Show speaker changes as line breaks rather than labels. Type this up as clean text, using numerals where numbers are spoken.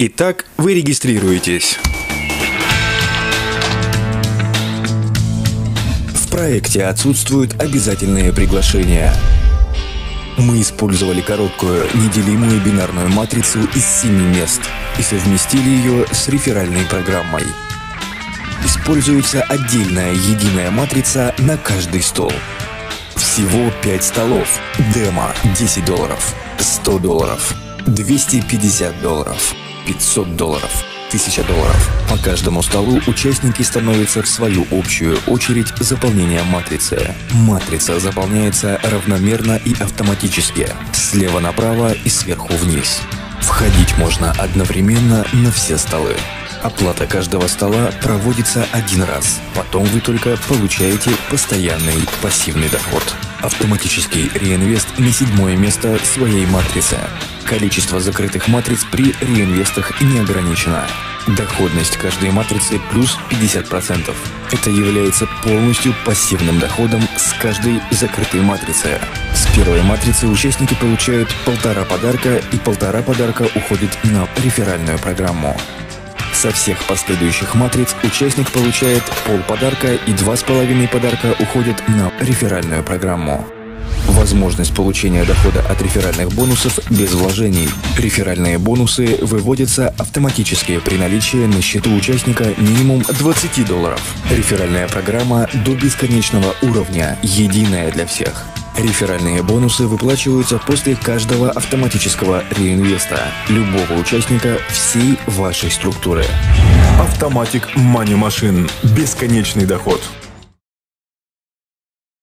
Итак, вы регистрируетесь. В проекте отсутствуют обязательные приглашения. Мы использовали короткую, неделимую бинарную матрицу из 7 мест и совместили ее с реферальной программой. Используется отдельная единая матрица на каждый стол. Всего 5 столов. Демо $10, $100, $250, $500, $1000. По каждому столу участники становятся в свою общую очередь заполнения матрицы. Матрица заполняется равномерно и автоматически, слева направо и сверху вниз. Входить можно одновременно на все столы. Оплата каждого стола проводится один раз, потом вы только получаете постоянный пассивный доход. Автоматический реинвест на 7-е место своей матрицы. Количество закрытых матриц при реинвестах не ограничено. Доходность каждой матрицы плюс 50%. Это является полностью пассивным доходом с каждой закрытой матрицы. С первой матрицы участники получают 1,5 подарка, и 1,5 подарка уходит на реферальную программу. Со всех последующих матриц участник получает полподарка, и 2,5 подарка уходят на реферальную программу. Возможность получения дохода от реферальных бонусов без вложений. Реферальные бонусы выводятся автоматически при наличии на счету участника минимум $20. Реферальная программа до бесконечного уровня, единая для всех. Реферальные бонусы выплачиваются после каждого автоматического реинвеста любого участника всей вашей структуры.
Automatic Money Machine. Бесконечный доход.